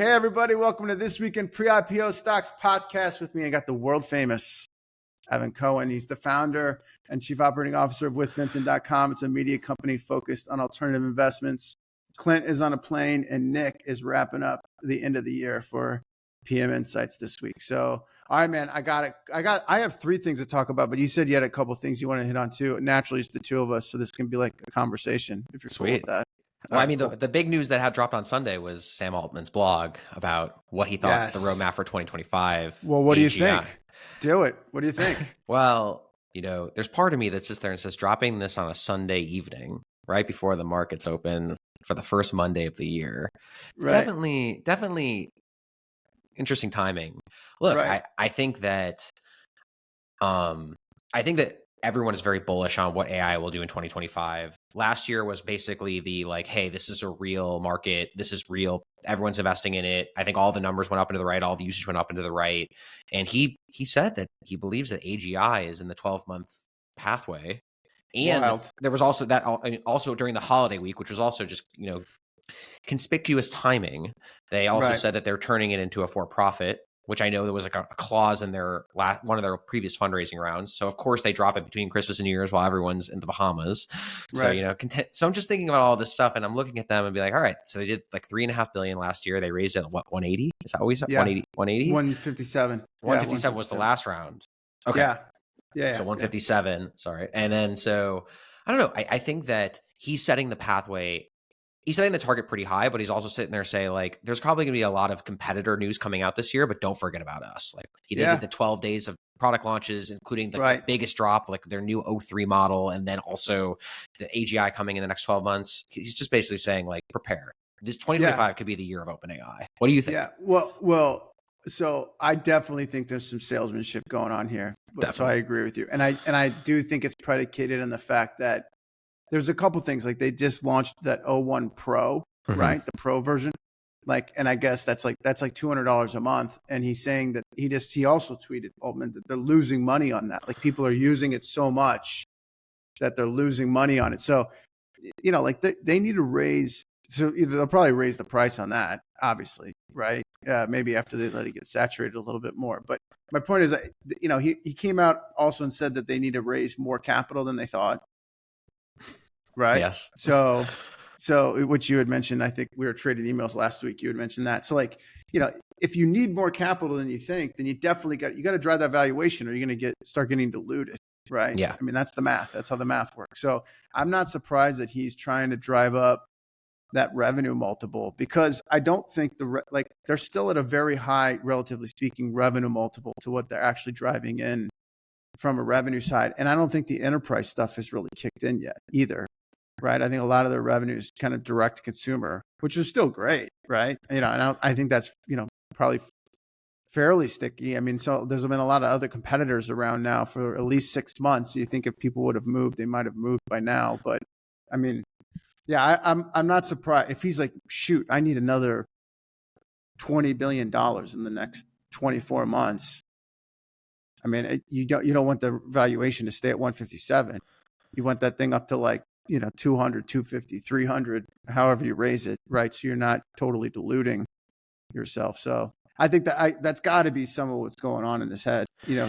Hey, everybody. Welcome to This Week in Pre-IPO Stocks podcast with me. I got the world famous Evan Cohen. He's the founder and chief operating officer of withvincent.com. It's a media company focused on alternative investments. Clint is on a plane and Nick is wrapping up the end of the year for PM Insights this week. So, all right, man, I have three things to talk about, but you said you had a couple things you want to hit on too. Naturally, it's the two of us, so this can be like a conversation if you're cool with that. Well, I mean, the big news that had dropped on Sunday was Sam Altman's blog about what he thought the roadmap for 2025. Well, what do you think? Do it. What do you think? Well, there's part of me that sits there and says dropping this on a Sunday evening, right before the markets open for the first Monday of the year. Right. Definitely interesting timing. Look, right. I think that everyone is very bullish on what AI will do in 2025. Last year was basically the hey, this is a real market. This is real. Everyone's investing in it. I think all the numbers went up and to the right. All the usage went up and to the right. And he said that he believes that AGI is in the 12-month pathway. And there was also that also during the holiday week, which was also just, conspicuous timing. They also said that they're turning it into a for-profit, which I know there was like a clause in their one of their previous fundraising rounds. So of course they drop it between Christmas and New Year's while everyone's in the Bahamas. Right. So, so I'm just thinking about all this stuff and I'm looking at them and be like, all right, so they did like $3.5 billion last year. They raised it at what, 180? Is that what we said? 180? 157. 157 was the last round. Okay. Yeah. So 157, sorry. And then, so I don't know. I think that he's setting the pathway. He's setting the target pretty high, but he's also sitting there saying there's probably going to be a lot of competitor news coming out this year, but don't forget about us. He did the 12 days of product launches, including the biggest drop, their new O3 model, and then also the AGI coming in the next 12 months. He's just basically saying prepare. This 2025 could be the year of OpenAI. What do you think? Yeah. Well, so I definitely think there's some salesmanship going on here. Definitely. So I agree with you. And I do think it's predicated on the fact that there's a couple things, they just launched that O1 Pro, right? The Pro version. And I guess that's like $200 a month. And he's saying that he also tweeted, Altman, that they're losing money on that. People are using it so much that they're losing money on it. So, they need to raise, so either they'll probably raise the price on that, obviously, right? Maybe after they let it get saturated a little bit more. But my point is that, he came out also and said that they need to raise more capital than they thought. Right. Yes. So which you had mentioned, I think we were trading emails last week. You had mentioned that. So if you need more capital than you think, then you definitely got to drive that valuation or you're going to start getting diluted. Right. Yeah. I mean, that's the math. That's how the math works. So I'm not surprised that he's trying to drive up that revenue multiple because I don't think they're still at a very high, relatively speaking, revenue multiple to what they're actually driving in from a revenue side. And I don't think the enterprise stuff has really kicked in yet either. Right. I think a lot of their revenue is kind of direct consumer, which is still great. Right. And I think that's, probably fairly sticky. I mean, so there's been a lot of other competitors around now for at least 6 months. So you think if people would have moved, they might have moved by now. But I mean, yeah, I'm not surprised if he's like, shoot, I need another $20 billion in the next 24 months. I mean, you don't want the valuation to stay at 157. You want that thing up to 200, 250, 300, however you raise it, right? So you're not totally diluting yourself. So I think that's got to be some of what's going on in his head,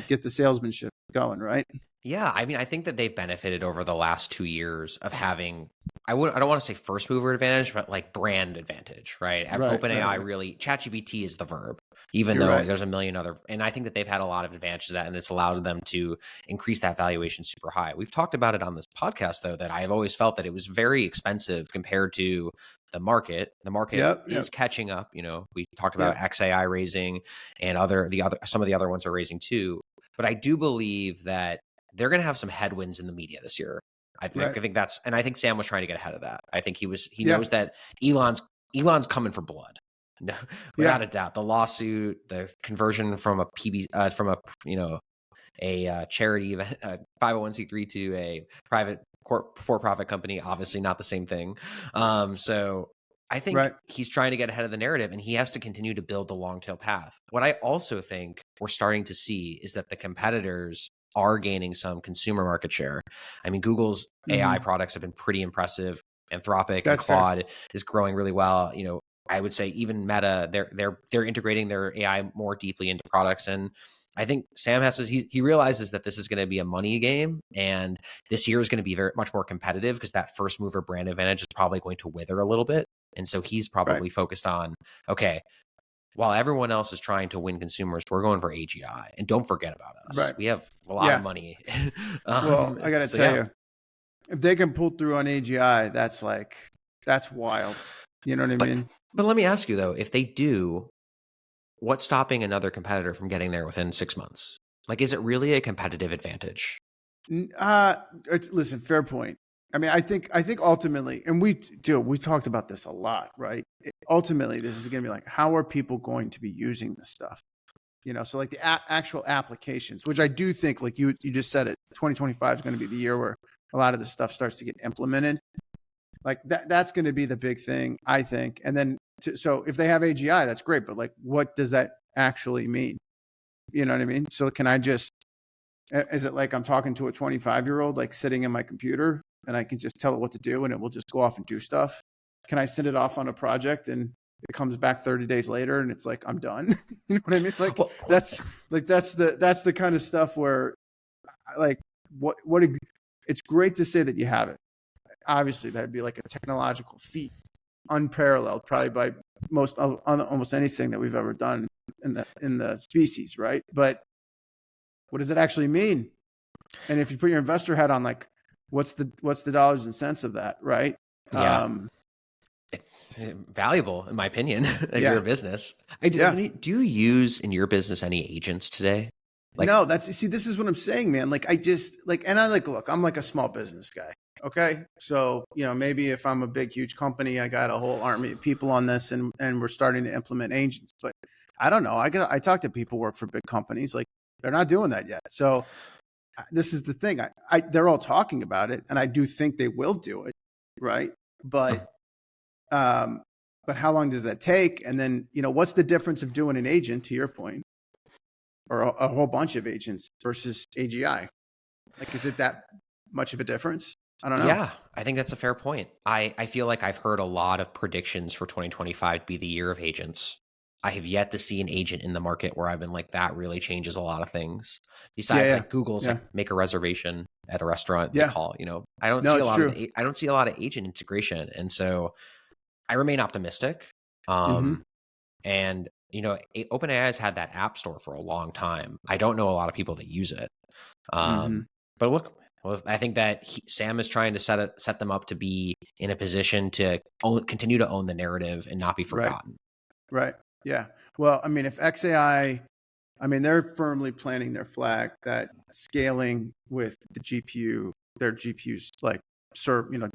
get the salesmanship going, right? Yeah. I mean, I think that they've benefited over the last 2 years of having, I don't want to say first mover advantage, but brand advantage, right? OpenAI really, ChatGPT is the verb, even though there's a million other, and I think that they've had a lot of advantages of that, and it's allowed them to increase that valuation super high. We've talked about it on this podcast, though, that I have always felt that it was very expensive compared to the market. The market is catching up. We talked about XAI raising, and some of the other ones are raising too. But I do believe that they're going to have some headwinds in the media this year. I think Sam was trying to get ahead of that. I think he knows that Elon's coming for blood. No, without a doubt. The lawsuit, the conversion from a charity, 501c3 to a private for-profit company, obviously not the same thing. So I think he's trying to get ahead of the narrative, and he has to continue to build the long tail path. What I also think we're starting to see is that the competitors are gaining some consumer market share. I mean, Google's AI products have been pretty impressive. Anthropic and Claude is growing really well. I would say even Meta, they're integrating their AI more deeply into products. And I think Sam he realizes that this is going to be a money game, and this year is going to be very much more competitive because that first mover brand advantage is probably going to wither a little bit. And so he's probably focused on, okay, while everyone else is trying to win consumers, we're going for AGI, and don't forget about us. Right. We have a lot of money. Well, I got to tell you, if they can pull through on AGI, that's wild. You know what I mean? But let me ask you though, if they do, what's stopping another competitor from getting there within 6 months? Like, is it really a competitive advantage? Listen, fair point. I mean, I think ultimately, and we talked about this a lot, right? Ultimately, this is going to be like, how are people going to be using this stuff? You know, so like the actual applications, which I do think, like you just said it, 2025 is going to be the year where a lot of this stuff starts to get implemented. Like that's going to be the big thing, I think. And then, so if they have AGI, that's great. But like, what does that actually mean? You know what I mean? So is it like I'm talking to a 25-year-old, like sitting in my computer and I can just tell it what to do and it will just go off and do stuff? Can I send it off on a project and it comes back 30 days later and it's like, I'm done? You know what I mean? Like that's the kind of stuff where like, it's great to say that you have it. Obviously that'd be like a technological feat, unparalleled probably by almost anything that we've ever done in the species. Right. But what does it actually mean? And if you put your investor hat on, like, what's the dollars and cents of that? Right. Yeah. It's valuable in my opinion if you're a business. Do you use in your business any agents today? Like, no, this is what I'm saying, man. Like look, I'm like a small business guy. Okay. So, you know, maybe if I'm a big, huge company, I got a whole army of people on this and we're starting to implement agents, but I don't know. I talk to people who work for big companies, like they're not doing that yet. So this is the thing. They're all talking about it and I do think they will do it. Right. But how long does that take? And then, you know, what's the difference of doing an agent, to your point, or a whole bunch of agents versus AGI? Like, is it that much of a difference? I don't know. Yeah, I think that's a fair point. I feel like I've heard a lot of predictions for 2025 to be the year of agents. I have yet to see an agent in the market where I've been like, that really changes a lot of things. Besides, like Google's like make a reservation at a restaurant. They call, you know, I don't see a lot of agent integration, and so I remain optimistic. And you know, OpenAI has had that app store for a long time. I don't know a lot of people that use it. But look, well, I think that Sam is trying to set them up to be in a position to continue to own the narrative and not be forgotten. Right. Yeah. Well, I mean, if XAI, they're firmly planting their flag that scaling with the GPU, their GPUs, like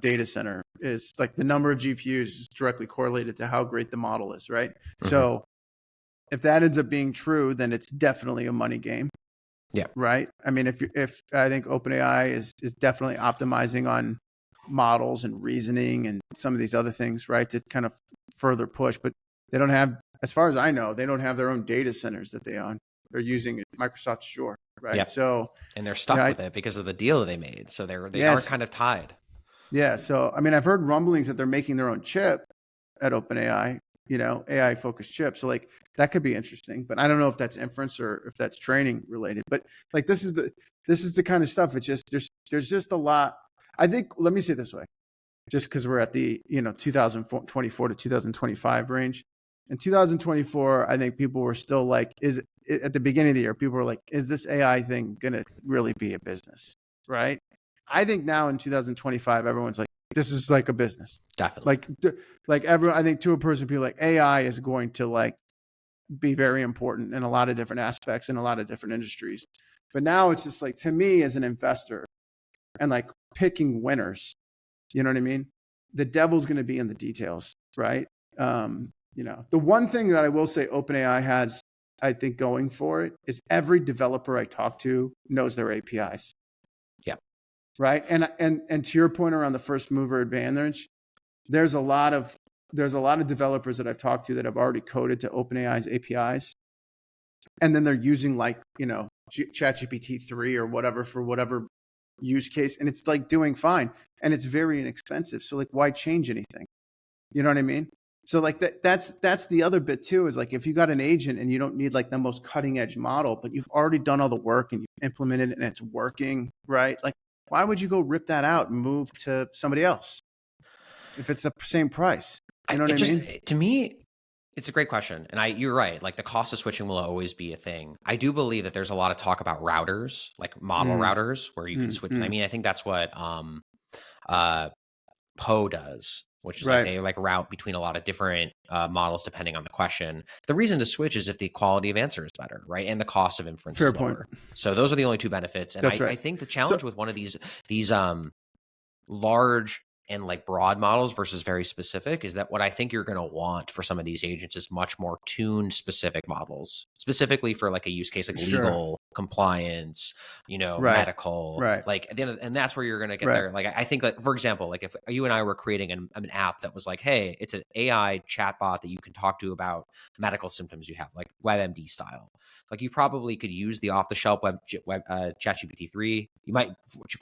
data center is like the number of GPUs is directly correlated to how great the model is. Right. So if that ends up being true, then it's definitely a money game. Yeah. Right. I mean, if I think OpenAI is definitely optimizing on models and reasoning and some of these other things, right, to kind of further push, but they don't have, as far as I know, they don't have their own data centers that they own. They're using Microsoft Azure, right? Yeah. So, and they're stuck with it because of the deal they made. So they are kind of tied. Yeah. So, I mean, I've heard rumblings that they're making their own chip at OpenAI, AI focused chip. So like that could be interesting, but I don't know if that's inference or if that's training related, but like, this is the kind of stuff. It's just, there's just a lot. I think, let me say it this way, just cause we're at the, 2024 to 2025 range. In 2024, I think people were still like, at the beginning of the year, people were like, is this AI thing going to really be a business? Right. I think now in 2025, everyone's like, this is like a business. Definitely. Like everyone, I think to a person, people like AI is going to like be very important in a lot of different aspects in a lot of different industries. But now it's just like, to me as an investor and like picking winners, you know what I mean? The devil's going to be in the details, right? The one thing that I will say OpenAI has, I think, going for it is every developer I talk to knows their APIs. Yeah. Right. And to your point around the first mover advantage, there's a lot of developers that I've talked to that have already coded to OpenAI's APIs. And then they're using like, ChatGPT 3 or whatever for whatever use case. And it's like doing fine. And it's very inexpensive. So like, why change anything? You know what I mean? So like that's the other bit too, is like if you got an agent and you don't need like the most cutting edge model, but you've already done all the work and you've implemented it and it's working, right? Like why would you go rip that out and move to somebody else if it's the same price? You know what I mean? To me, it's a great question. And you're right. Like the cost of switching will always be a thing. I do believe that there's a lot of talk about routers, like model routers where you can switch. I mean, I think that's what Poe does, which is like they like route between a lot of different models depending on the question. The reason to switch is if the quality of answer is better, right? And the cost of inference is lower. So those are the only two benefits. And I think the challenge with one of these large and like broad models versus very specific is that what I think you're going to want for some of these agents is much more tuned specific models, specifically for like a use case like legal, compliance, medical, like at the end of, and that's where you're going to get there. Like I think that, for example, like if you and I were creating an app that was like, hey, it's an AI chatbot that you can talk to about medical symptoms you have, like WebMD style. Like you probably could use the off-the-shelf ChatGPT 3. You might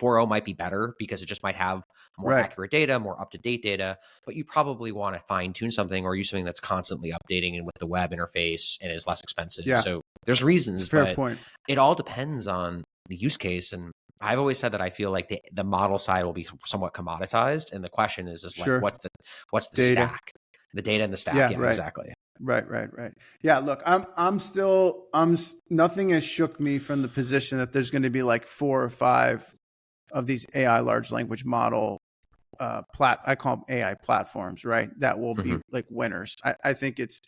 4.0 might be better because it just might have more accurate data, more up-to-date data. But you probably want to fine-tune something or use something that's constantly updating and with the web interface and is less expensive. So there's reasons, but it all depends on the use case. And I've always said that I feel like the model side will be somewhat commoditized, and the question is like what's the data stack, the data and the stack? Yeah, exactly. Right. Yeah, look, I'm nothing has shook me from the position that there's going to be like 4 or 5 of these AI large language model I call them AI platforms, right? That will be like winners. I think it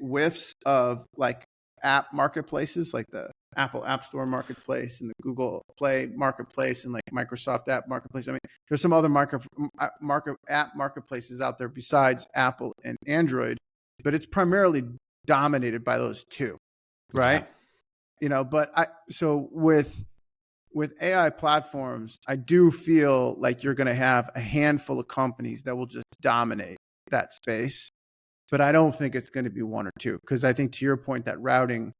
whiffs of like app marketplaces, like the Apple App Store marketplace and the Google Play marketplace and like Microsoft App marketplace. I mean, there's some other app marketplaces out there besides Apple and Android, but it's primarily dominated by those two, right? Yeah. But so with AI platforms, I do feel like you're going to have a handful of companies that will just dominate that space. But I don't think it's going to be 1 or 2, because I think to your point, that routing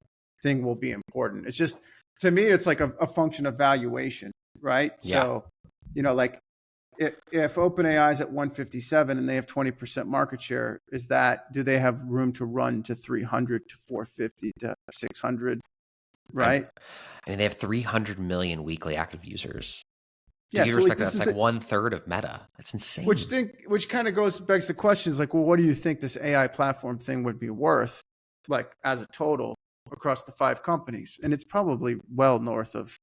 thing will be important. It's just, to me, it's like a function of valuation, right? Yeah. So, like if OpenAI is at 157 and they have 20% market share, do they have room to run to 300 to 450 to 600, right? I mean, they have 300 million weekly active users. To give respect, that's like 1/3 of Meta. That's insane. Which kind of begs the question is like, well, what do you think this AI platform thing would be worth, like as a total across the 5 companies? And it's probably well north of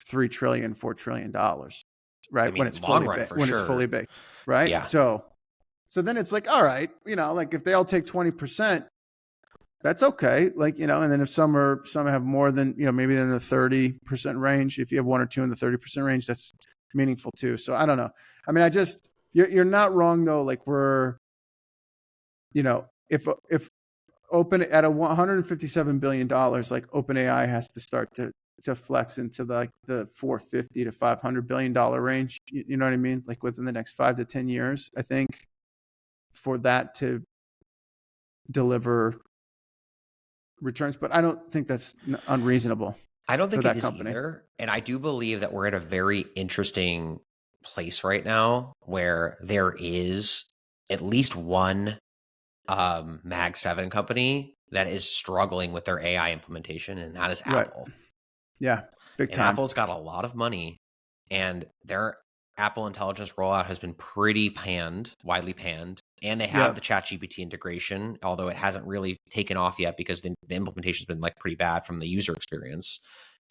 $3 trillion, $4 trillion, right? I mean, when it's fully baked, right? Yeah. So then it's like, all right, like if they all take 20%, that's okay. Like, and then if some have more than, maybe in the 30% range, if you have 1 or 2 in the 30% range, that's meaningful too. So I don't know. I mean, you're not wrong though. Like if open at $157 billion, like OpenAI has to start to flex into the 450 to $500 billion range. You know what I mean? Like within the next 5 to 10 years, I think, for that to deliver returns. But I don't think that's unreasonable. I don't think it is either. And I do believe that we're at a very interesting place right now where there is at least one Mag 7 company that is struggling with their AI implementation, and that is Apple. Yeah, big time. And Apple's got a lot of money, and their Apple Intelligence rollout has been pretty widely panned. And they have the ChatGPT integration, although it hasn't really taken off yet because the implementation has been like pretty bad from the user experience.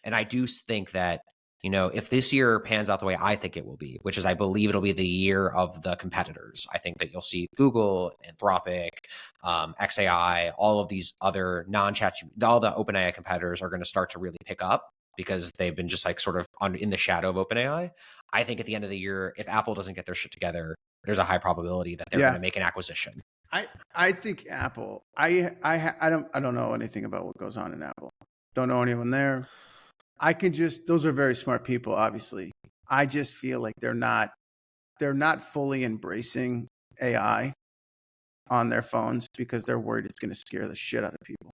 And I do think that, if this year pans out the way I think it will be, which is I believe it'll be the year of the competitors. I think that you'll see Google, Anthropic, XAI, all of these other all the OpenAI competitors are going to start to really pick up because they've been just like sort of in the shadow of OpenAI. I think at the end of the year, if Apple doesn't get their shit together, there's a high probability that they're going to make an acquisition. I think Apple, I don't know anything about what goes on in Apple. Don't know anyone there. Those are very smart people, obviously. I just feel like they're not fully embracing AI on their phones because they're worried it's going to scare the shit out of people.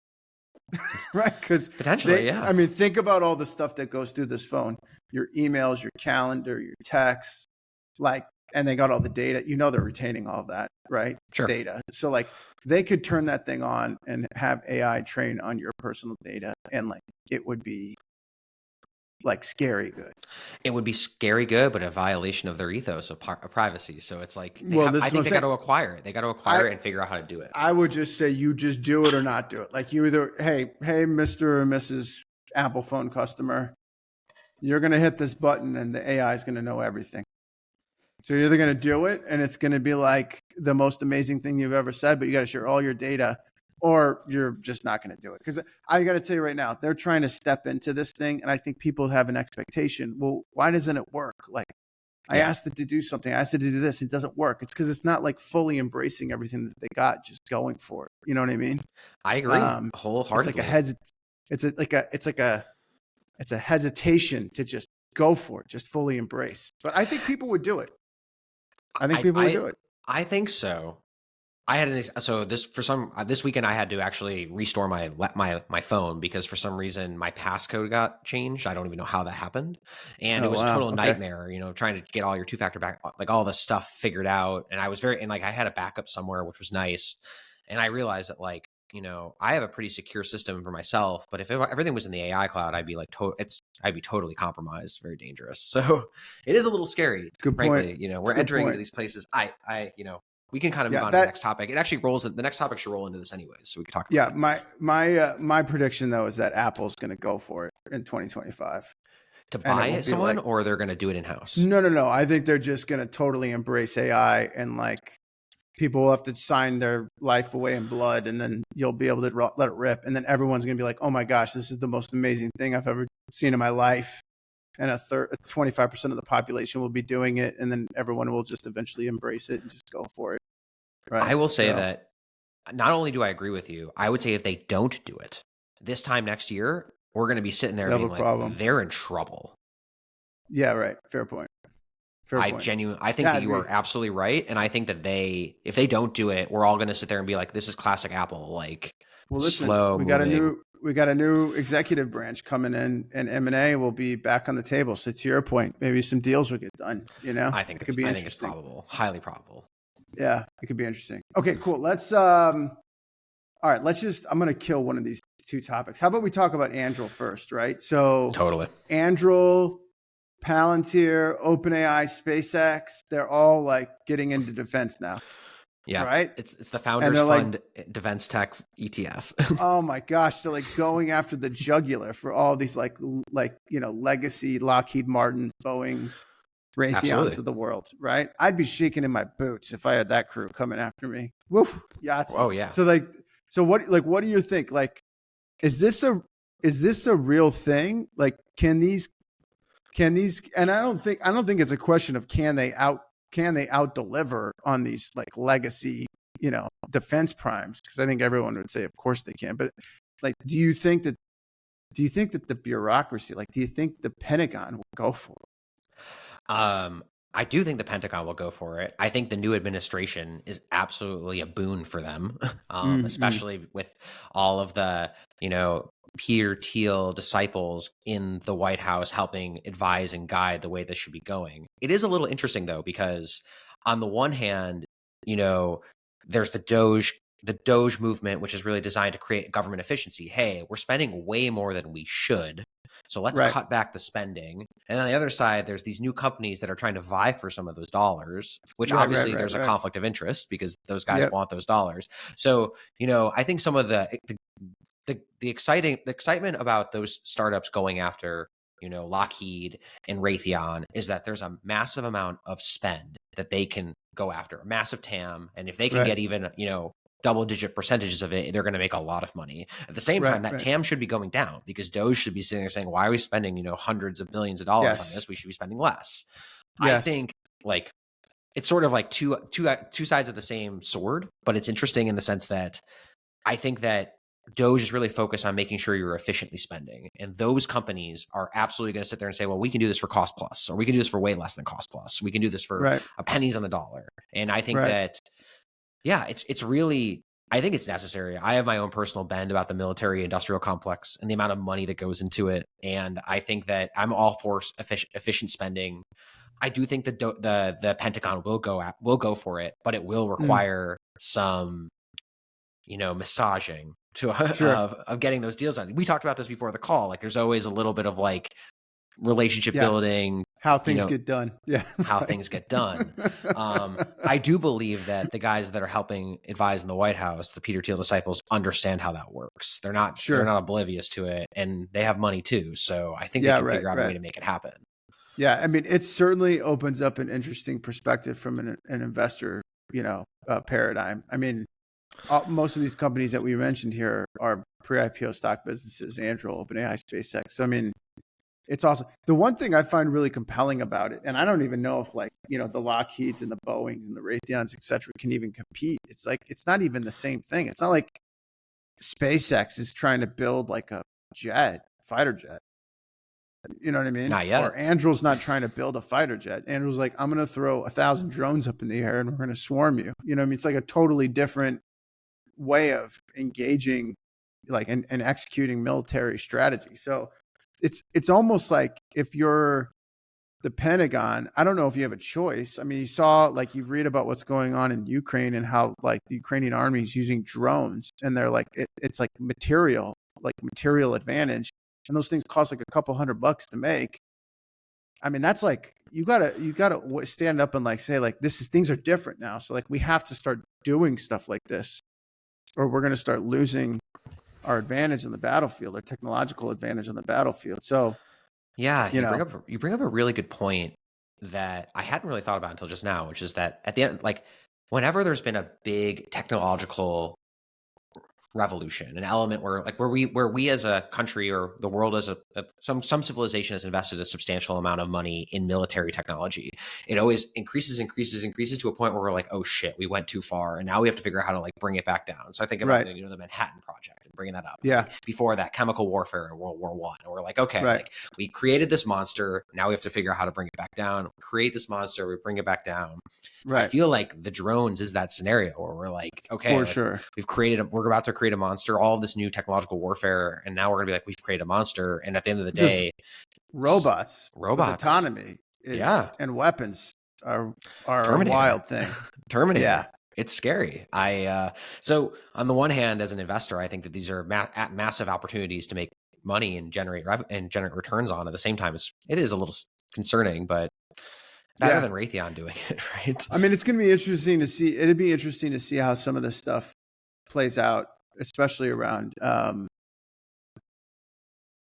Right? Because potentially, yeah. I mean, think about all the stuff that goes through this phone: your emails, your calendar, your texts. Like, and they got all the data, they're retaining all of that, right? Sure. Data. So like they could turn that thing on and have AI train on your personal data, and like it would be like scary good. It would be scary good, but a violation of their ethos of privacy. So it's like, I think they got to acquire it. They got to acquire it and figure out how to do it. I would just say you just do it or not do it. Like you either, hey, Mr. or Mrs. Apple phone customer, you're going to hit this button and the AI is going to know everything. So you're either going to do it and it's going to be like the most amazing thing you've ever said, but you got to share all your data, or you're just not going to do it. Because I got to tell you right now, they're trying to step into this thing. And I think people have an expectation. Well, why doesn't it work? Like I asked it to do something. I asked it to do this. It doesn't work. It's because it's not like fully embracing everything that they got, just going for it. You know what I mean? I agree wholeheartedly. It's a hesitation to just go for it, just fully embrace. But I think people would do it. I think people would do it. I think so. I had this weekend I had to actually restore my phone because for some reason my passcode got changed. I don't even know how that happened, and it was a total nightmare. Trying to get all your two-factor back, like all the stuff figured out, and I had a backup somewhere, which was nice. And I realized that I have a pretty secure system for myself, but if everything was in the AI cloud, I'd be I'd be totally compromised. Very dangerous. So it is a little scary. Good frankly. point. We're entering into these places. We can kind of move on to the next topic. It actually rolls. The next topic should roll into this anyways, so we can talk about it. My prediction though is that Apple's going to go for it in 2025 to buy someone, or they're going to do it in house. No. I think they're just going to totally embrace AI, and like people will have to sign their life away in blood, and then you'll be able to let it rip, and then everyone's going to be like, "Oh my gosh, this is the most amazing thing I've ever seen in my life." And 25% of the population will be doing it, and then everyone will just eventually embrace it and just go for it. Right? I will say that not only do I agree with you, I would say if they don't do it this time next year, we're going to be sitting there being like, they're in trouble. Yeah, right. Fair point. I think that you are absolutely right, and I think that if they don't do it, we're all going to sit there and be like, "This is classic Apple." Like, slow. We got a new executive branch coming in, and M&A will be back on the table. So to your point, maybe some deals will get done. I think it's probable, highly probable. Yeah, it could be interesting. Okay, cool. I'm going to kill one of these two topics. How about we talk about Anduril first, right? So totally. Anduril, Palantir, OpenAI, SpaceX, they're all like getting into defense now. Yeah, right. It's the Founders Fund Defense Tech ETF. Oh my gosh, they're like going after the jugular for all these legacy Lockheed Martins, Boeings, Raytheons of the world, right? I'd be shaking in my boots if I had that crew coming after me. Woo, Yahtzee. Oh yeah. So what do you think? Like, is this a real thing? Like, can these? And I don't think it's a question of can they out deliver on these like legacy, defense primes? Because I think everyone would say, of course they can. But like, do you think that the bureaucracy, like, do you think the Pentagon will go for it? I do think the Pentagon will go for it. I think the new administration is absolutely a boon for them, especially with all of the, Peter Thiel disciples in the White House helping advise and guide the way this should be going. It is a little interesting though, because on the one hand, there's the Doge movement, which is really designed to create government efficiency. Hey, we're spending way more than we should, so let's cut back the spending. And on the other side, there's these new companies that are trying to vie for some of those dollars, which obviously there's a conflict of interest because those guys want those dollars. So, I think some of the excitement about those startups going after, Lockheed and Raytheon is that there's a massive amount of spend that they can go after, a massive TAM. And if they can get even, double-digit percentages of it, they're going to make a lot of money. At the same time, that TAM should be going down because Doge should be sitting there saying, why are we spending, hundreds of billions of dollars on this? We should be spending less. I think it's sort of like two sides of the same sword, but it's interesting in the sense that I think that Doge is really focused on making sure you're efficiently spending. And those companies are absolutely going to sit there and say, well, we can do this for cost plus, or we can do this for way less than cost plus. We can do this for pennies on the dollar. And I think that, it's really, I think it's necessary. I have my own personal bend about the military industrial complex and the amount of money that goes into it. And I think that I'm all for efficient spending. I do think the Pentagon will go for it, but it will require some, massaging of getting those deals done. We talked about this before the call. Like, there's always a little bit of like relationship building, how things get done. Yeah. How things get done. I do believe that the guys that are helping advise in the White House, the Peter Thiel disciples, understand how that works. They're not oblivious to it, and they have money too. So I think they can figure out a way to make it happen. Yeah. I mean, it certainly opens up an interesting perspective from an investor, paradigm. I mean, most of these companies that we mentioned here are pre-IPO stock businesses, Anduril, OpenAI, SpaceX. So, I mean, it's awesome. The one thing I find really compelling about it, and I don't even know if the Lockheeds and the Boeings and the Raytheons, et cetera, can even compete. It's like, it's not even the same thing. It's not like SpaceX is trying to build like a fighter jet. You know what I mean? Not yet. Or Anduril's not trying to build a fighter jet. Anduril's like, I'm going to throw 1,000 drones up in the air and we're going to swarm you. You know what I mean? It's like a totally different way of engaging and executing military strategy. So it's almost like if you're the Pentagon, I don't know if you have a choice. I mean, you read about what's going on in Ukraine and how like the Ukrainian army is using drones, and they're like, it's like material advantage. And those things cost like a couple $100 to make. I mean, that's like, you gotta stand up and like say like, things are different now. So like, we have to start doing stuff like this, or we're going to start losing our advantage on the battlefield, our technological advantage on the battlefield. So yeah, you bring up a really good point that I hadn't really thought about until just now, which is that at the end, like whenever there's been a big technological revolution, an element where we as a country or the world as some civilization has invested a substantial amount of money in military technology, it always increases to a point where we're like, oh shit, we went too far, and now we have to figure out how to like bring it back down. So I think about the Manhattan Project and bringing that up. Yeah. Like, before that, chemical warfare in World War I, and we're like, okay, like we created this monster, now we have to figure out how to bring it back down. Create this monster, we bring it back down. Right. I feel like the drones is that scenario where we're like, okay, sure, we're about to create a monster, all of this new technological warfare, and now we're gonna be like, we've created a monster, and at the end of the day, robots with autonomy and weapons are a wild thing. Terminator. Yeah. It's scary. So on the one hand, as an investor, I think that these are massive opportunities to make money and generate returns on. At the same time, it is a little concerning, but better than Raytheon doing it, right? I mean, it's going to be interesting to see. It'd be interesting to see how some of this stuff plays out, especially around,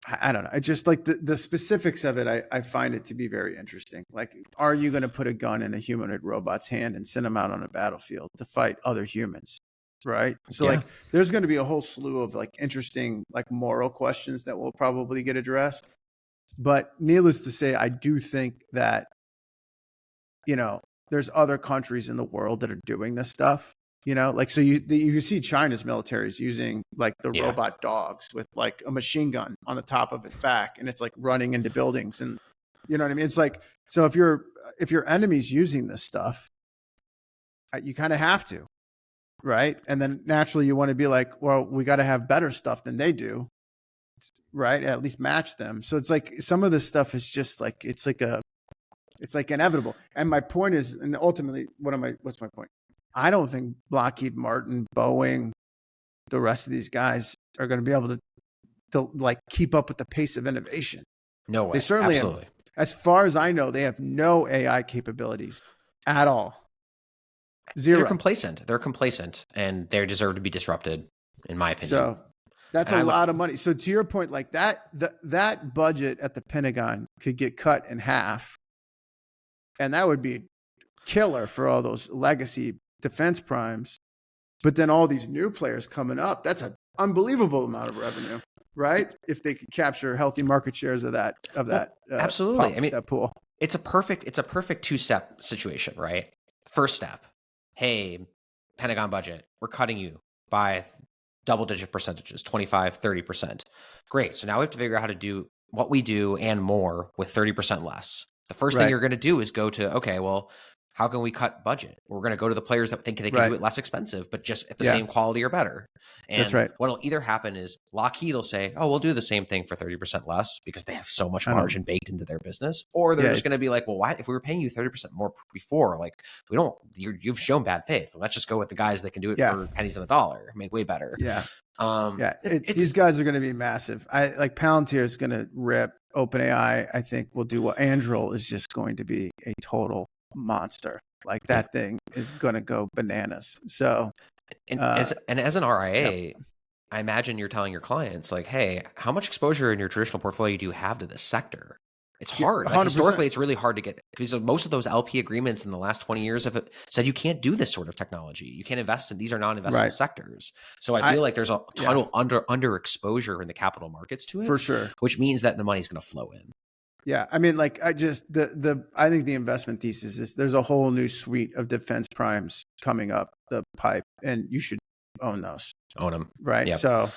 I don't know. I just like the specifics of it. I find it to be very interesting. Like, are you going to put a gun in a humanoid robot's hand and send them out on a battlefield to fight other humans? Right. So like, there's going to be a whole slew of like interesting, like moral questions that will probably get addressed. But needless to say, I do think that, there's other countries in the world that are doing this stuff. Like, so you see China's military is using like the robot dogs with like a machine gun on the top of its back, and it's like running into buildings, and you know what I mean? It's like, so if your enemy's using this stuff, you kind of have to, right? And then naturally you want to be like, well, we got to have better stuff than they do, right? At least match them. So it's like some of this stuff is just like, it's like inevitable. And my point is, and ultimately, what's my point? I don't think Lockheed Martin, Boeing, the rest of these guys are going to be able to like keep up with the pace of innovation. No way. They certainly have, as far as I know, they have no AI capabilities at all. Zero. They're complacent, and they deserve to be disrupted, in my opinion. So that's a lot of money. So to your point, like that budget at the Pentagon could get cut in half, and that would be killer for all those legacy defense primes. But then all these new players coming up, that's an unbelievable amount of revenue, right? If they could capture healthy market shares of that absolutely. I mean, that pool. It's a perfect two-step situation, right? First step, hey, Pentagon budget, we're cutting you by double-digit percentages, 25, 30%. Great. So now we have to figure out how to do what we do and more with 30% less. The first thing you're going to do is go to, okay, well, how can we cut budget? We're going to go to the players that think they can do it less expensive, but just at the same quality or better. And that's right. what'll either happen is Lockheed will say, oh, we'll do the same thing for 30% less because they have so much margin baked into their business. Or they're just going to be like, well, why, if we were paying you 30% more before, like you've shown bad faith. Let's just go with the guys that can do it for pennies on the dollar, make way better. These guys are going to be massive. Like Palantir is going to rip. OpenAI, I think, will do what Anduril is just going to be a total monster. Like that thing is going to go bananas. So, as an RIA, I imagine you're telling your clients like, hey, how much exposure in your traditional portfolio do you have to this sector? It's hard. Like historically, it's really hard to get, because most of those LP agreements in the last 20 years have said you can't do this sort of technology. You can't invest in, these are non-investable sectors. So I feel like there's a ton of under exposure in the capital markets to it. For sure. Which means that the money's going to flow in. Yeah. I mean, like I think the investment thesis is there's a whole new suite of defense primes coming up the pipe, and you should own those. Own them. Right. Yep. So,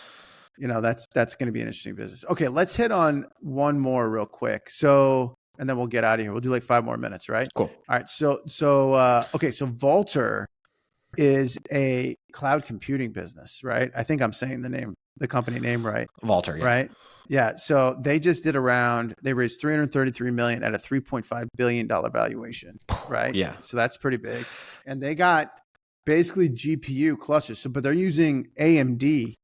that's going to be an interesting business. Okay, let's hit on one more real quick. So, and then we'll get out of here. We'll do like 5 more minutes, right? Cool. All right. So Vultr is a cloud computing business, right? I think I'm saying the company name right. Vultr, yeah. Right? Yeah. So they just did they raised $333 million at a $3.5 billion valuation, right? Yeah. So that's pretty big. And they got basically GPU clusters. So, but they're using AMD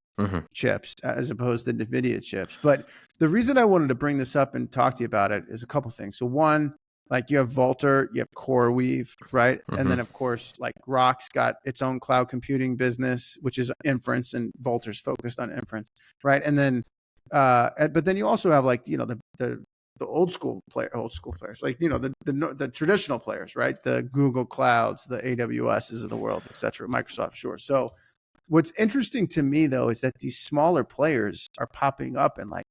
chips as opposed to Nvidia chips. But the reason I wanted to bring this up and talk to you about it is a couple things. So one, like you have Vultr, you have CoreWeave, right? And then of course, like Grok's got its own cloud computing business, which is inference, and Vultr's focused on inference, right? And then, but then you also have like, the old school players, like, the traditional players, right? The Google Clouds, the AWSs of the world, et cetera, Microsoft, sure. So what's interesting to me though, is that these smaller players are popping up and like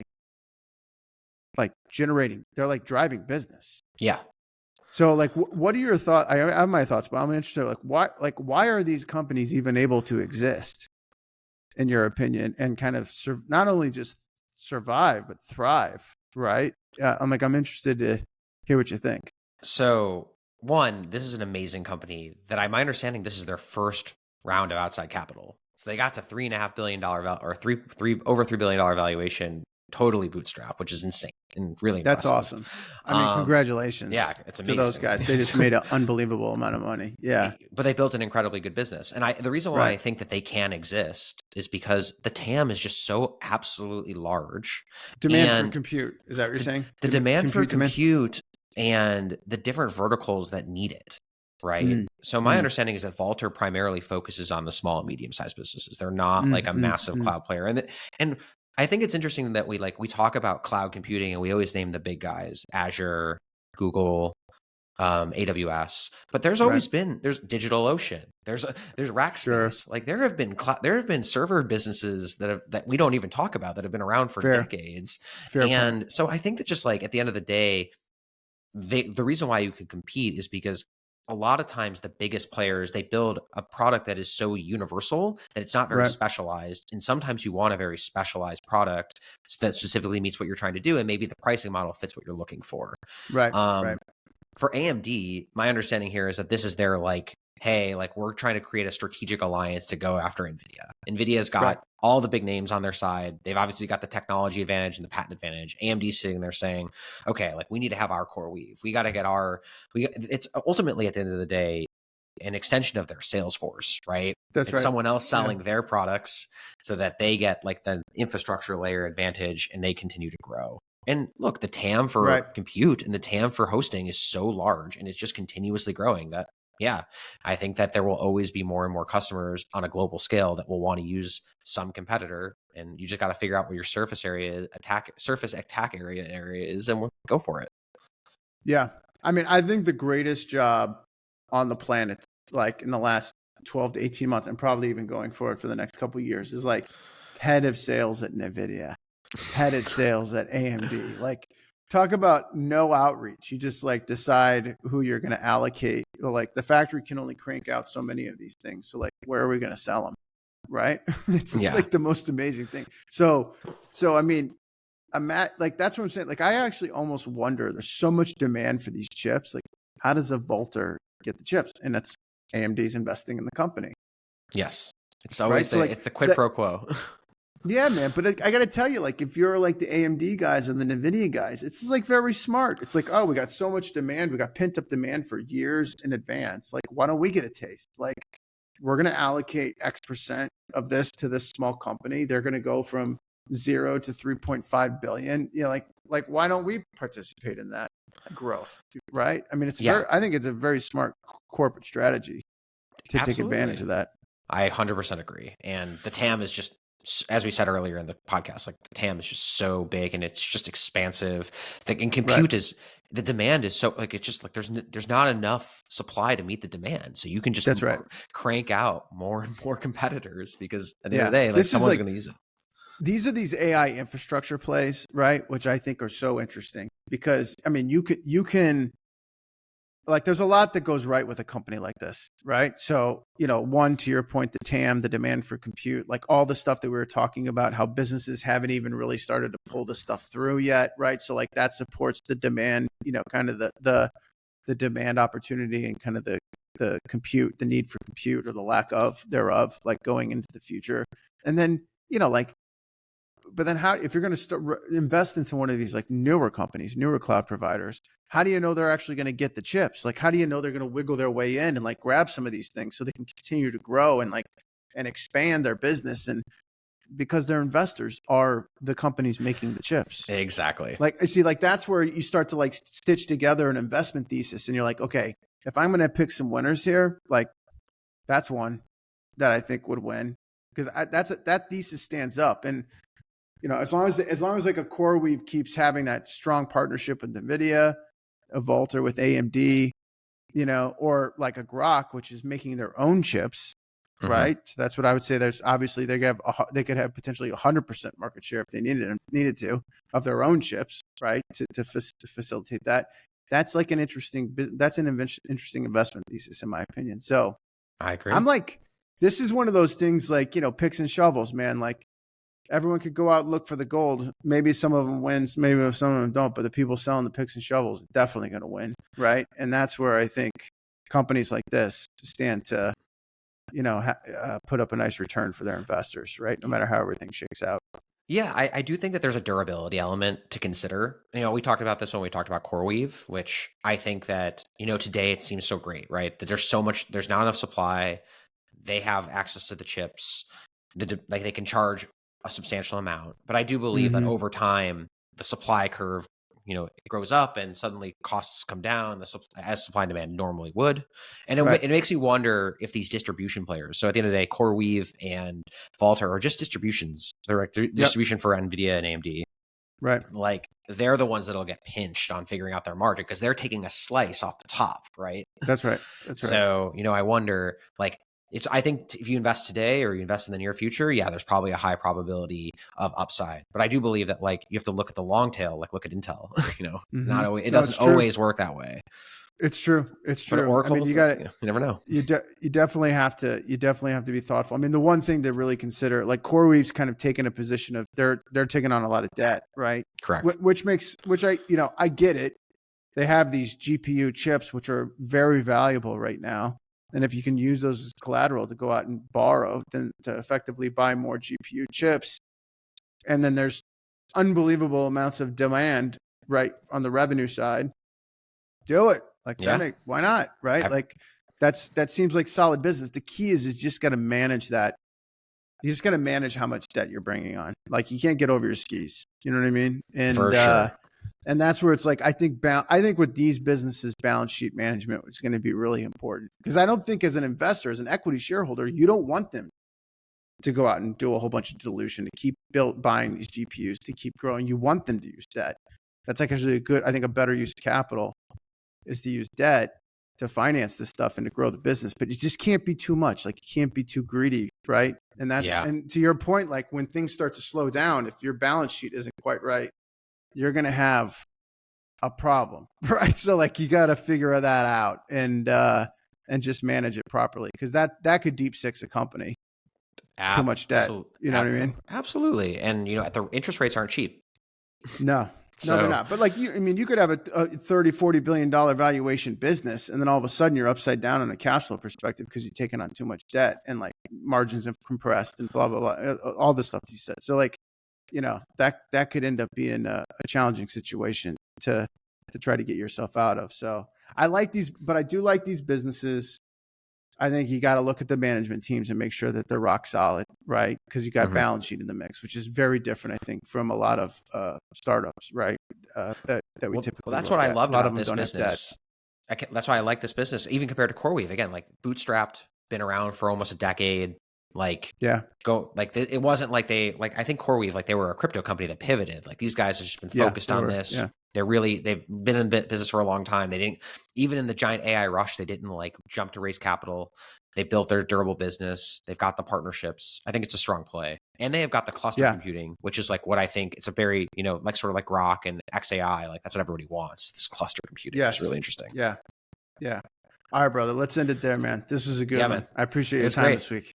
generating, they're like driving business. Yeah. So like, what are your thoughts? I have my thoughts, but I'm interested, why are these companies even able to exist in your opinion, and kind of not only just survive, but thrive, right? I'm interested to hear what you think. So one, this is an amazing company that my understanding, this is their first round of outside capital. So they got to $3.5 billion over $3 billion valuation, totally bootstrap, which is insane and really impressive. That's awesome. I mean, congratulations. Yeah, it's amazing. To those guys. They just made an unbelievable amount of money. Yeah. But they built an incredibly good business. And the reason why I think that they can exist is because the TAM is just so absolutely large. Demand for compute. Is that what you're saying? The demand for compute and the different verticals that need it. Right. So my understanding is that Vultr primarily focuses on the small and medium sized businesses. They're not like a massive cloud player. And I think it's interesting that we talk about cloud computing and we always name the big guys, Azure, Google, AWS, but there's always there's DigitalOcean, there's Rackspace. Sure. Like there have been server businesses that we don't even talk about that have been around for decades. And so I think that just like at the end of the day, the reason why you can compete is because a lot of times the biggest players, they build a product that is so universal that it's not very specialized. And sometimes you want a very specialized product that specifically meets what you're trying to do. And maybe the pricing model fits what you're looking for. Right. For AMD, my understanding here is that this is their hey, we're trying to create a strategic alliance to go after Nvidia. Nvidia's got all the big names on their side. They've obviously got the technology advantage and the patent advantage. AMD's sitting there saying, okay, we need to have our CoreWeave. We got to get it's ultimately at the end of the day, an extension of their sales force, right? It's someone else selling their products so that they get the infrastructure layer advantage and they continue to grow. And look, the TAM for compute and the TAM for hosting is so large and it's just continuously growing that, I think that there will always be more and more customers on a global scale that will want to use some competitor. And you just got to figure out where your surface attack area is and we'll go for it. Yeah. I mean, I think the greatest job on the planet, in the last 12 to 18 months, and probably even going forward for the next couple of years, is head of sales at Nvidia, head of sales at AMD. Talk about no outreach. You just decide who you're going to allocate. The factory can only crank out so many of these things. So where are we going to sell them? Right. It's just the most amazing thing. So I mean, that's what I'm saying. I actually almost wonder, there's so much demand for these chips. How does a Vultr get the chips, and that's AMD's investing in the company. Yes, it's always right? it's the quid pro quo. Yeah, man. But I got to tell you, like, if you're like the AMD guys and the Nvidia guys, it's like very smart. It's like, oh, we got so much demand. We got pent up demand for years in advance. Like, why don't we get a taste? Like, we're going to allocate X% of this to this small company. They're going to go from 0 to 3.5 billion. You know, like, why don't we participate in that growth? Right. I mean, I think it's a very smart corporate strategy to take advantage of that. I 100% agree. And the TAM is just, as we said earlier in the podcast, like the TAM is just so big and it's just expansive. And compute is, the demand is so, like, it's just like there's not enough supply to meet the demand. So you can just crank out more and more competitors, because at the end of the day, like, someone's going to use it. These are these AI infrastructure plays, right? Which I think are so interesting, because I mean, you can like, there's a lot that goes right with a company like this, right? So, you know, one, to your point, the TAM, the demand for compute, like all the stuff that we were talking about, how businesses haven't even really started to pull this stuff through yet, right? So like that supports the demand, you know, kind of the demand opportunity and kind of the compute, the need for compute or the lack of thereof, like going into the future. And then, you know, like, but then how, if you're going to invest into one of these like newer companies, newer cloud providers, how do you know they're actually going to get the chips? Like, how do you know they're going to wiggle their way in and like grab some of these things so they can continue to grow and like, and expand their business? And because their investors are the companies making the chips. Exactly. Like, I see, like, that's where you start to like stitch together an investment thesis. And you're like, okay, if I'm going to pick some winners here, like that's one that I think would win, because that thesis stands up. And, you know, as long as like a CoreWeave keeps having that strong partnership with Nvidia, a Vultr with AMD, you know, or like a Grok, which is making their own chips, right? So that's what I would say. There's obviously they could have potentially 100% market share if they needed to of their own chips, right? To facilitate that. That's like an interesting investment thesis, in my opinion. So I agree. I'm like, this is one of those things like, you know, picks and shovels, man. Like, everyone could go out and look for the gold. Maybe some of them wins, maybe some of them don't, but the people selling the picks and shovels are definitely going to win, right? And that's where I think companies like this stand to, you know, put up a nice return for their investors, right? No matter how everything shakes out. Yeah, I do think that there's a durability element to consider. You know, we talked about this when we talked about CoreWeave, which I think that, you know, today it seems so great, right? That there's not enough supply. They have access to the chips. Like they can charge a substantial amount. But I do believe that over time, the supply curve, you know, it grows up and suddenly costs come down as supply and demand normally would. And it makes me wonder if these distribution players, so at the end of the day, CoreWeave and Vultr are just distributions. They're like distribution for Nvidia and AMD. Right. Like they're the ones that'll get pinched on figuring out their margin because they're taking a slice off the top, right? That's right. So, you know, I wonder, like, I think if you invest today or you invest in the near future, yeah, there's probably a high probability of upside. But I do believe that, like, you have to look at the long tail, like look at Intel. You know, it's not always, it doesn't always work that way. It's true. It's true. Oracle, I mean, you never know. You definitely have to be thoughtful. I mean, the one thing to really consider, like CoreWeave's kind of taken a position of they're taking on a lot of debt, right? Correct. Which I get it. They have these GPU chips, which are very valuable right now. And if you can use those as collateral to go out and borrow, then to effectively buy more GPU chips. And then there's unbelievable amounts of demand, right, on the revenue side. Do it. Like, why not? Right. Like that seems like solid business. The key is just got to manage that. You just got to manage how much debt you're bringing on. Like, you can't get over your skis. You know what I mean? And, for sure. And that's where it's like, I think with these businesses, balance sheet management is going to be really important, because I don't think as an investor, as an equity shareholder, you don't want them to go out and do a whole bunch of dilution to keep buying these GPUs to keep growing. You want them to use debt. That's like actually a better use of capital is to use debt to finance this stuff and to grow the business. But it just can't be too much. Like, you can't be too greedy, right? And and to your point, like when things start to slow down, if your balance sheet isn't quite right, you're going to have a problem, right? So like, you got to figure that out and just manage it properly, because that could deep six a company. Too much debt. You know what I mean? Absolutely. And, you know, the interest rates aren't cheap. No, No, they're not. But like you could have a $30-40 billion valuation business, and then all of a sudden you're upside down on a cash flow perspective because you've taken on too much debt and like margins have compressed and blah blah blah, all the stuff you said. So like, that could end up being a challenging situation to try to get yourself out of. So I like these, but I do like these businesses. I think you got to look at the management teams and make sure that they're rock solid, right? Because you got balance sheet in the mix, which is very different, I think, from a lot of startups, right? That we typically. Well, that's what I loved about this business. That's why I like this business, even compared to CoreWeave. Again, like bootstrapped, been around for almost a decade. Like, it wasn't like I think CoreWeave, like they were a crypto company that pivoted. Like these guys have just been focused on this. Yeah. They've been in business for a long time. They didn't, even in the giant AI rush, they didn't like jump to raise capital. They built their durable business. They've got the partnerships. I think it's a strong play. And they have got the cluster computing, which is like what I think it's a very, like sort of like Grok and XAI. Like that's what everybody wants. This cluster computing is really interesting. Yeah. Yeah. All right, brother. Let's end it there, man. This was a good one. Man. I appreciate your time this week.